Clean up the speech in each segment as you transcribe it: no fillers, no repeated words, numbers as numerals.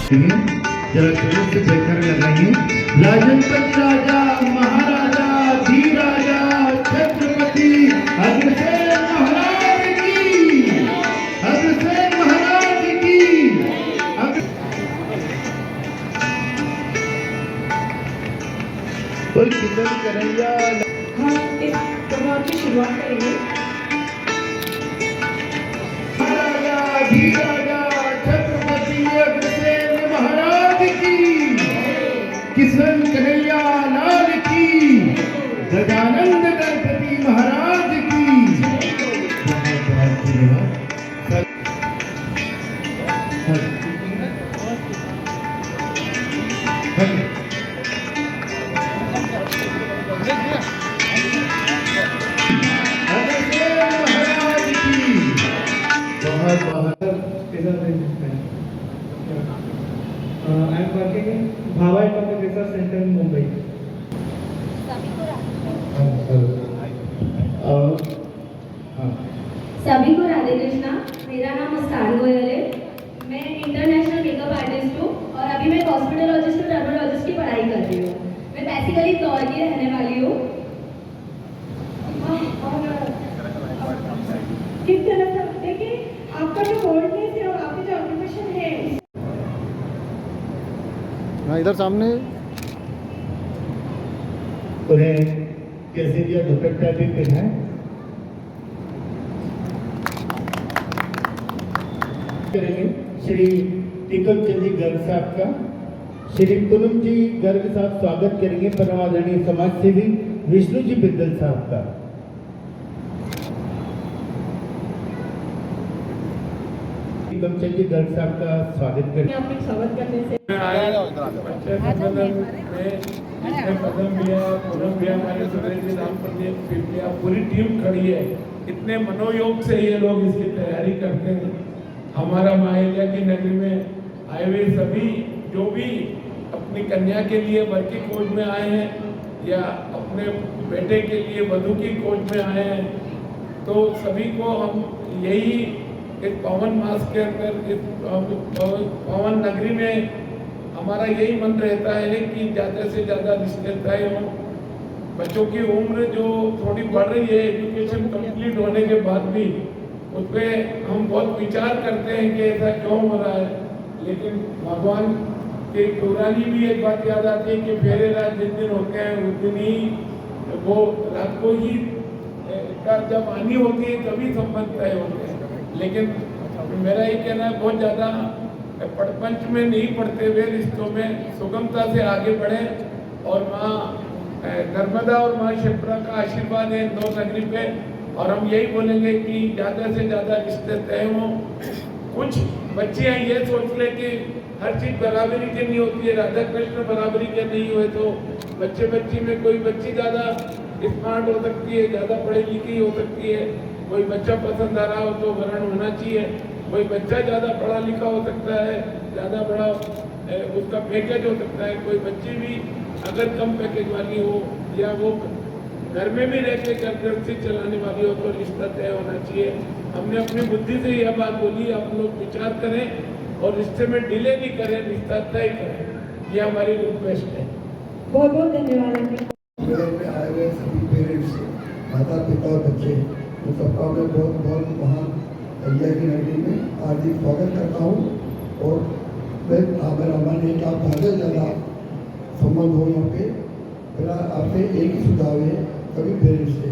जरा जोर से जयकार लगाइए। राजनपति राजा महाराजा धीराजा छत्रपति अग्रसेन महाराज की, अग्रसेन महाराज की। कोई कीर्तन करेंगे? हाँ, इस प्रोग्राम की शुरुआत करेंगे। महाराजा धीराजा छत्रपति अग्रसेन महाराज की, किशन कन्हैया लाल की, गजानंद गणपति महाराज की। बहुत बहुत धन्यवाद। I am working in Bhava Economic Research Center in Mumbai. सभी को राधे कृष्णा। मेरा नाम मुस्कान गोयल है। मैं इंटरनेशनल मेकअप आर्टिस्ट हूँ और अभी मैं कॉस्मेटोलॉजिस्ट और डर्मेटोलॉजिस्ट की पढ़ाई कर रही हूँ। मैं बेसिकली इंदौर की रहने वाली हूँ। और किस तरह से देखिए आपका जो बोल्डनेस है और आपकी जो ऑक्यूपेशन है। हाँ, इधर सामने उन्हें कैसे दिया दुपट्टा भी पहनाए। करेंगे श्री टिकम चंद जी गर्ग साहब का। श्री पूनम जी गर्ग साहब स्वागत करेंगे परम आदरणीय समाज सेवी विष्णु जी बिंदल साहब का। टिकम चंद जी गर्ग साहब का स्वागत करेंगे। आपने स्वागत करने से पूरी टीम खड़ी है। इतने मनोयोग से ये लोग इसकी तैयारी करते हैं। हमारा माहिल्या की नगरी में आए हुए सभी जो भी अपनी कन्या के लिए वर की खोज में आए हैं या अपने बेटे के लिए वधू की खोज में आए हैं, तो सभी को हम यही इस पावन मास के अंदर इस पावन नगरी में हमारा यही मन रहता है कि ज़्यादा से ज़्यादा रिश्ते तय हों। बच्चों की उम्र जो थोड़ी बढ़ रही है एजुकेशन कंप्लीट होने के बाद भी, उस पर हम बहुत विचार करते हैं कि ऐसा क्यों हो रहा है। लेकिन भगवान की पुरानी भी एक बात याद आती है कि फेरे रात जिस दिन होते हैं उस दिन ही वो रात को ही का जब आनी होती है तभी संबंध तय होते हैं। लेकिन मेरा ये कहना है बहुत ज़्यादा पड़पंच में नहीं पड़ते हुए रिश्तों में सुगमता से आगे बढ़ें और माँ नर्मदा और माँ शिप्रा का आशीर्वाद है दो नगरी पे। और हम यही बोलेंगे कि ज़्यादा से ज़्यादा रिश्ते तय हों। कुछ बच्चियाँ ये सोच ले कि हर चीज़ बराबरी की नहीं होती है, राधा कृष्ण बराबरी के नहीं हुए तो बच्ची में कोई बच्ची ज़्यादा स्मार्ट हो सकती है, ज़्यादा पढ़ी लिखी हो सकती है, कोई बच्चा पसंद आ रहा हो तो वरण होना चाहिए, कोई बच्चा ज़्यादा पढ़ा लिखा हो सकता है, ज़्यादा बड़ा उसका पैकेज हो सकता है, कोई बच्ची भी अगर कम पैकेज वाली हो या वो घर में भी रह के घर गृहस्थी चलाने वाली हो तो रिश्ता तय होना चाहिए। हमने अपनी बुद्धि से यह बात बोली, आप लोग विचार करें और रिश्ते में डिले नहीं करें, रिश्ता तय करें। ये हमारी रिक्वेस्ट है। बहुत बहुत धन्यवाद। में आए हुए सभी पेरेंट्स, माता पिता और बच्चे, तो सबका मैं बहुत बहुत वहाँ अय्या की नगरी में हार्दिक स्वागत करता हूँ। और मैं मेरा मन है कि आप ज़्यादा से ज़्यादा संबंध हो यहाँ पे। मेरा आपसे एक ही सुझाव है सभी पेरेंट्स से,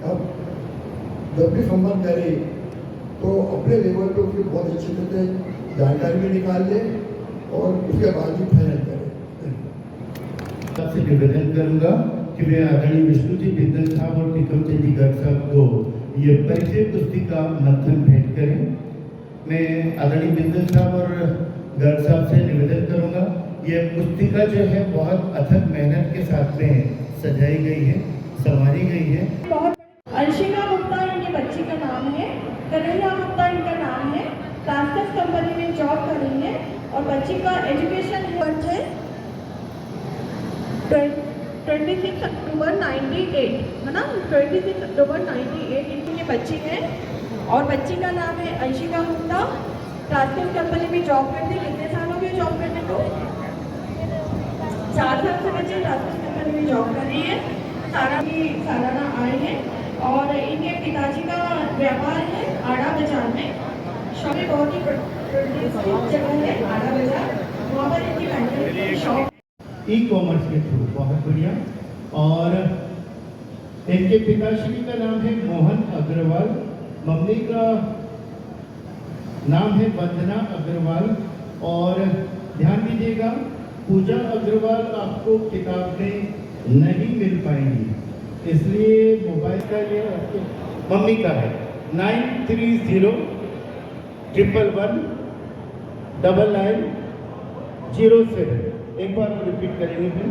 अब जब भी संबंध करें तो अपने लेवल पे उसकी बहुत अच्छी तरह से जानकारी भी निकाल लें और उसके बाद ही फाइनल करें। आपसे निवेदन करूंगा कि मैं आदरणीय विष्णु जी बिंदल साहब और टिकम चंद जी गर्ग साहब को ये परिचय पुस्तिका मंथन भेंट करें। मैं आदरणीय बिंदल साहब और गर्ग साहब से निवेदन करूंगा, ये पुस्तिका जो है बहुत अथक मेहनत के साथ में सजाई गई है, संवारी गई है। अंशिका गुप्ता इनकी बच्ची का नाम है, कन्हैया गुप्ता इनका नाम है, प्लास्टिक कंपनी में जॉब कर रही है और बच्ची का एजुकेशन वर्थ है 26 अक्टूबर 98 है ना, 26 अक्टूबर 98 इनकी ये बच्ची है और बच्ची का नाम है अंशिका गुप्ता। प्लास्टिक कंपनी में जॉब करती है। कितने साल हो गए जॉब करने को 4 साल से बच्चे ट्रांसपोर्ट कंपनी में जॉब कर रही है। सालाना आय है और इनके पिताजी का व्यापार है आड़ा बाजार में। शॉप बहुत ही प्रोड्यूसिव जगह है आड़ा बाजार, वहाँ पर इनकी बैंकिंग शॉप ई कॉमर्स के थ्रू, बहुत बढ़िया। और इनके पिताश्री का नाम है मोहन अग्रवाल, मम्मी का नाम है वंदना अग्रवाल। और ध्यान दीजिएगा, पूजा अग्रवाल आपको किताब में नहीं मिल पाएंगी, इसलिए मोबाइल का ये आपके मम्मी का है 9301119907। एक बार रिपीट करेंगे फिर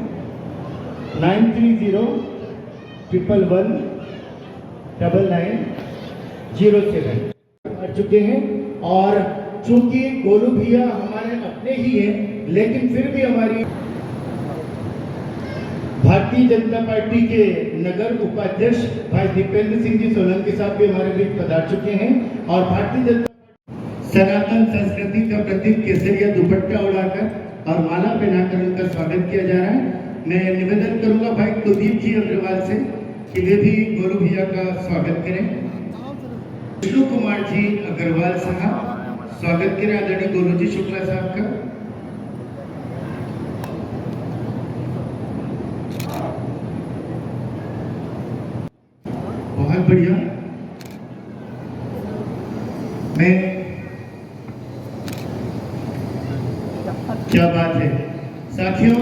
9301119907 आ चुके हैं। और चूंकि गोलू भैया हमारे अपने ही हैं, लेकिन फिर भी हमारी भारतीय जनता पार्टी के नगर उपाध्यक्ष भाई दीपेंद्र सिंह जी सोलंकी साहब भी हमारे बीच पधार चुके हैं। और भारतीय जनता सनातन संस्कृति का प्रतीक केसरिया दुपट्टा उड़ाकर और माला पहनाकर उनका स्वागत किया जा रहा है। मैं निवेदन करूंगा भाई कुलदीप जी अग्रवाल से कि वे भी गोलू भैया का स्वागत करें। विष्णु कुमार जी अग्रवाल साहब स्वागत करें आदरणीय गोलू जी शुक्ला साहब का। बहुत बढ़िया। मैं क्या बात है साथियों,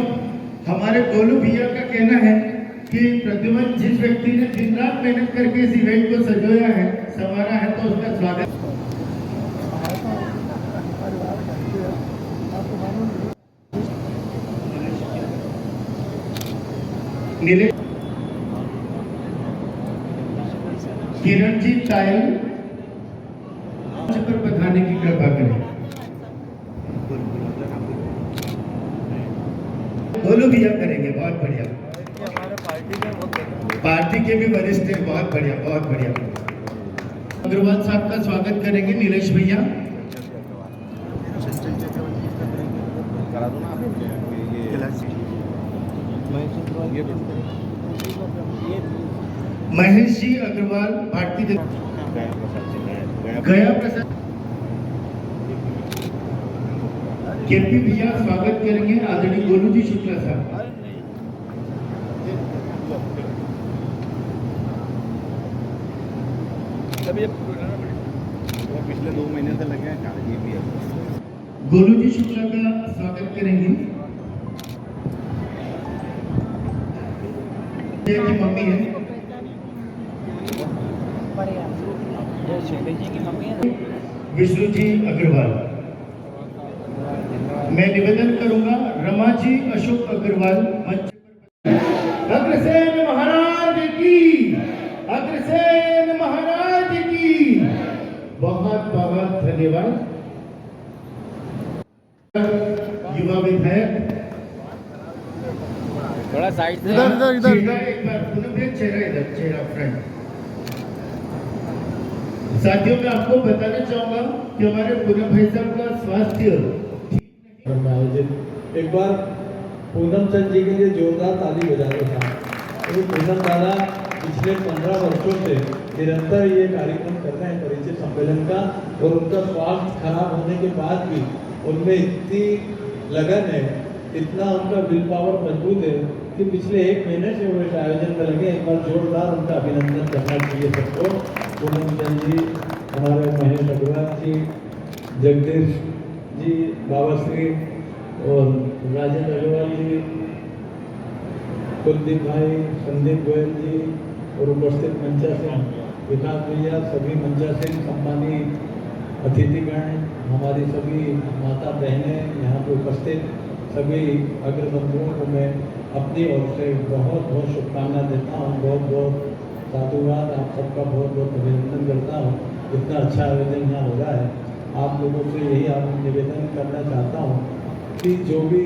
हमारे गोलू भैया का कहना है कि प्रद्युमन जिस व्यक्ति ने दिन रात मेहनत करके इस इवेंट को सजोया है, संवारा है, तो उसका स्वागत। नीले किरणजीत तायल पर बधाने की कृपा करें। गोलू भैया करेंगे, बहुत बढ़िया। पार्टी के भी वरिष्ठ हैं, बहुत बढ़िया, बहुत बढ़िया। अग्रवाल साहब का स्वागत करेंगे नीलेश भैया। महेश जी अग्रवाल भारतीय गया प्रसाद केपी भैया स्वागत करेंगे आदरणीय गोलू जी शुक्ला साहब। पिछले 2 महीने से लगे हैं गोलू जी शुक्ला का स्वागत करेंगे। ये की मम्मी है, विष्णु जी अग्रवाल। मैं निवेदन करूंगा रमा जी अशोक अग्रवाल मंच पर। अग्रसेन महाराज की, अग्रसेन महाराज की बहुत बहुत धन्यवाद। युवा विधायक थोड़ा साइड से इधर एक बार पुनः चेहरा इधर, चेहरा फ्रंट। साथियों मैं आपको बताना चाहूंगा कि हमारे पूनम भाई साहब का स्वास्थ्य आयोजित एक बार पूनम चंद जी के लिए जोरदार ताली बजाना था। तो पूनम दादा पिछले 15 वर्षों से निरंतर ये कार्यक्रम कर रहे हैं परिचय सम्मेलन का, और उनका स्वास्थ्य खराब होने के बाद भी उनमें इतनी लगन है, इतना उनका विल पावर मजबूत है कि पिछले 1 महीने से वो इस आयोजन में लगे। एक बार जोरदार उनका अभिनंदन करना चाहिए सबको। पूनम चंद जी, हमारे महेश अग्रवाल जी, जगदीश जी, बाबा श्री और राजेंद्र अग्रवाल जी, कुलदीप भाई, संदीप गोयल जी और उपस्थित मंचासीन विकास भैया, सभी मंचासीन सम्मानी अतिथिगण, हमारी सभी माता बहनें यहाँ पे उपस्थित सभी अग्रबंधुओं को मैं अपनी ओर से बहुत बहुत शुभकामनाएं देता हूँ। बहुत बहुत साधुवाद, आप सबका बहुत बहुत अभिनंदन करता हूँ। इतना अच्छा आयोजन यहाँ हो रहा है। आप लोगों से यही आप निवेदन करना चाहता हूँ कि जो भी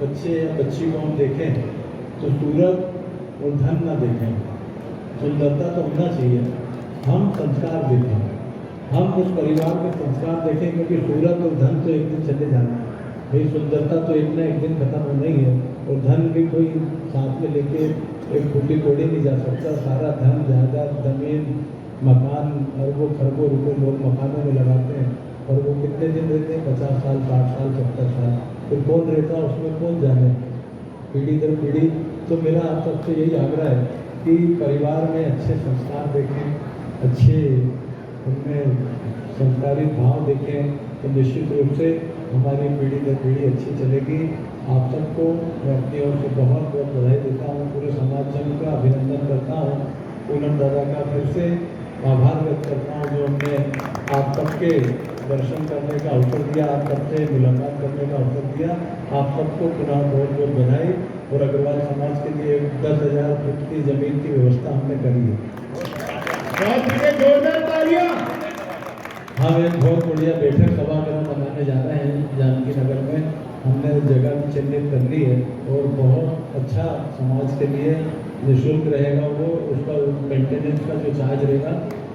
बच्चे या बच्ची को हम देखें तो सूरत और धन ना देखें, सुंदरता तो होना चाहिए। हम संस्कार देखें, हम उस परिवार के संस्कार देखें, क्योंकि सूरत और धन तो एक दिन चले जाना है। भाई सुंदरता तो एक ना एक दिन खत्म होना ही है, और धन भी कोई साथ में लेके एक फुटी कोड़ी नहीं जा सकता। सारा धन, जायदाद, जमीन, मकान, अरबों खरबों रुपए लोग मकानों में लगाते हैं, और वो कितने दिन रहते हैं? 50 साल, 60 साल, 70 साल। फिर कौन रहता है उसमें? कौन जाने, पीढ़ी दर पीढ़ी। तो मेरा आप सबसे यही आग्रह है कि परिवार में अच्छे संस्कार देखें, अच्छे उनमें संस्कारित भाव देखें, तो निश्चित रूप से हमारी पीढ़ी दर पीढ़ी अच्छी चलेगी। आप सबको मैं अपनी ओर से बहुत बहुत बधाई देता हूँ, पूरे समाज संघ का अभिनंदन करता हूँ, पूनम दादा का फिर से आभार व्यक्त करता हूँ जो हमने आप सबके दर्शन करने का अवसर दिया, आप सबसे मुलाकात करने का अवसर दिया। आप सबको पुनः बहुत बहुत बधाई। और अग्रवाल समाज के लिए 10,000 फुट की जमीन की व्यवस्था हमने करी है। जोरदार तालियां। हम एक बहुत बढ़िया बैठक सभागृह बनाने जा रहे हैं जानकी नगर में। हमने जगह भी चिन्हित कर ली है, और बहुत अच्छा समाज के लिए निःशुल्क रहेगा वो, उसका मेंटेनेंस का जो चार्ज रहेगा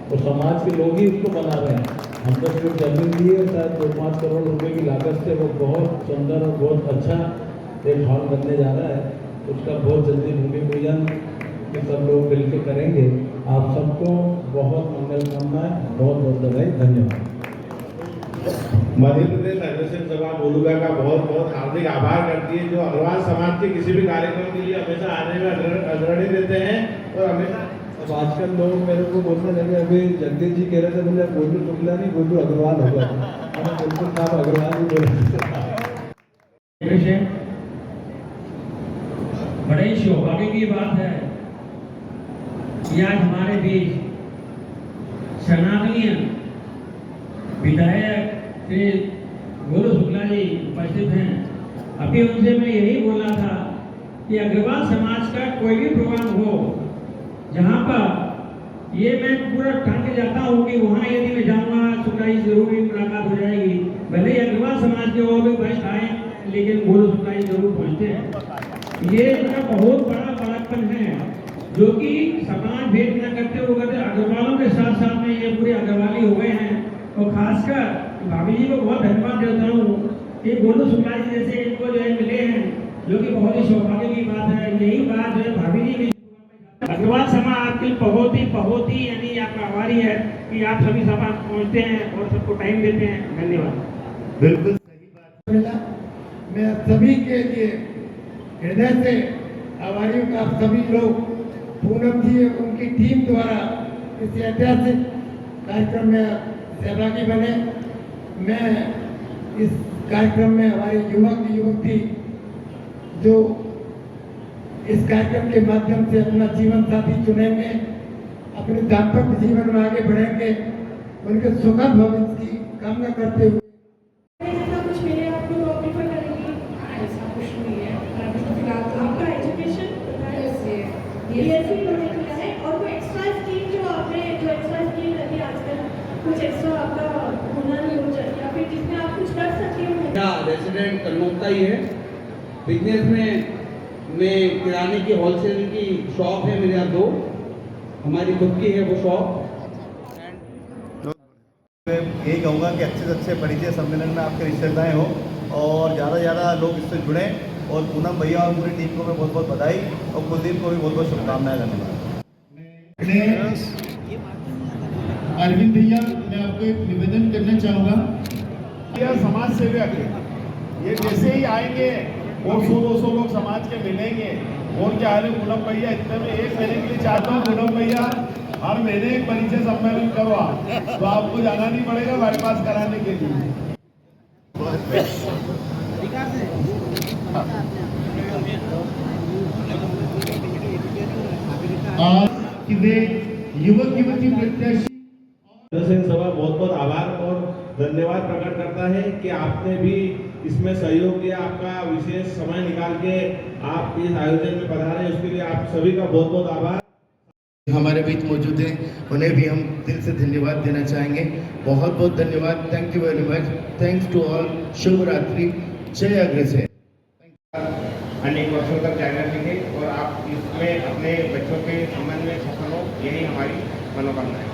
वो समाज के लोग ही उसको बना रहे हैं। हम तो सिर्फ जमीन दी है, शायद 2-5 करोड़ रुपए की लागत से वो बहुत सुंदर और बहुत अच्छा एक हॉल बनने जा रहा है। उसका बहुत जल्दी भूमि पूजन सब लोग मिलकर करेंगे। आप सबको बहुत मंगल कामनाएं, बहुत बहुत बधाई, धन्यवाद। मध्य प्रदेश एग्रेशन सभा बोलूगा का बहुत बहुत हार्दिक आभार करती है, जो अग्रवाल समाज के किसी भी कार्यक्रम के लिए हमेशा आने में अग्रणी रहते हैं। और हमेशा अब आजकल लोग मेरे को बोलने लगे, अभी जगदीश जी कह रहे थे, बोले गोलू शुक्ला नहीं, गोलू अग्रवाल होगा। हमें बिल्कुल साहब अग्रवाल ही बोले। बड़े ही सौभाग्य की बात है कि आज हमारे बीच सनातनीय विधायक श्री गोलू शुक्ला जी उपस्थित हैं। अभी उनसे मैं यही बोला था कि अग्रवाल समाज का कोई भी प्रोग्राम हो, जहाँ पर ये मैं पूरा ठान के जाता हूँ कि वहाँ यदि मैं जाऊँगा शुक्ला जी जरूर भी मुलाकात हो जाएगी। भले ही अग्रवाल समाज के और भी बेस्ट आए, लेकिन गोलू शुक्ला जी जरूर पहुँचते हैं। ये इनका बहुत बड़ा बड़ापन है, जो कि समाज भेद न करते हुए कहते अग्रवालों के साथ साथ में ये पूरे अग्रवाली हो गए हैं। और खासकर भाभी जी को बहुत धन्यवाद देता हूँ कि गोलू शुक्ला जी जैसे इनको जो है मिले हैं, जो कि बहुत ही सौभाग्य की बात है। यही बात जो है भाभी जी भी अग्रवाल समाज आपके बहुत ही यानी आपका आभारी है कि आप सभी सभा पहुँचते हैं और सबको टाइम देते हैं। धन्यवाद। बिल्कुल सही बात मिला। मैं आप सभी के लिए हृदय से आभारी हूँ। आप सभी लोग पूनम जी उनकी टीम द्वारा इस ऐतिहासिक कार्यक्रम में सहभागी बने। मैं इस कार्यक्रम में हमारे युवक युवती जो इस कार्यक्रम के माध्यम से अपना जीवन साथी चुनेंगे, अपने दाम्पत्य जीवन में आगे बढ़ेंगे, उनके सुखद भविष्य की कामना करते हुए जैसा कुछ मिले आपको तो प्रीफर करेंगी? ऐसा कुछ नहीं है, अभी तो फिलहाल आपका एजुकेशन बीएससी करने किया है। और कोई एक्स्ट्रा स्कीम जो आपने एक्स्ट्रा स्कीम रहती है आजकल, कुछ एक्स्ट्रा आपका हुनर हो जाए या फिर जिसमें आप कुछ कर सकते हो? मेरा रेजिडेंट कन्नौता ही है। बिजनेस में मैं किराने की होलसेल की शॉप है मेरे यहाँ 2, हमारी खुद की है वो शॉप। मैं यही कहूँगा कि अच्छे से अच्छे परिचय सम्मेलन में आपके रिश्तेदार हो और ज़्यादा से ज़्यादा लोग इससे जुड़ें। और पूनम भैया और पूरी टीम को मैं बहुत बहुत बधाई और कुलदीप को भी बहुत बहुत शुभकामनाएं। धन्यवाद। अरविंद भैया, मैं आपको एक निवेदन करना चाहूँगा। यह समाज सेवक है, ये जैसे ही आएंगे और 100-200 लोग समाज के मिलेंगे। और क्या है पूनम भैया, इतने में एक महीने के लिए चाहता हूँ पूनम भैया हर महीने एक परिचय सम्मेलन करवा, तो आपको जाना नहीं पड़ेगा बाईपास कराने के लिए। और कि वे युवक युवती प्रत्याशी एग्रेशन सभा बहुत बहुत आभार और धन्यवाद प्रकट करता है कि आपने भी इसमें सहयोग किया। आपका विशेष समय निकाल के आप इस आयोजन में पधारे, उसके लिए आप सभी का बहुत बहुत आभार। हमारे बीच मौजूद हैं, उन्हें भी हम दिल से धन्यवाद देना चाहेंगे। बहुत बहुत धन्यवाद। Thank you very much. Thanks to all. शुभ रात्रि। जय अग्रसेन। अनेक वर्षों तक जारी रखेंगे और आप इसमें अपने बच्चों के संबंध में सफल हो, यही हमारी मनोकामना है।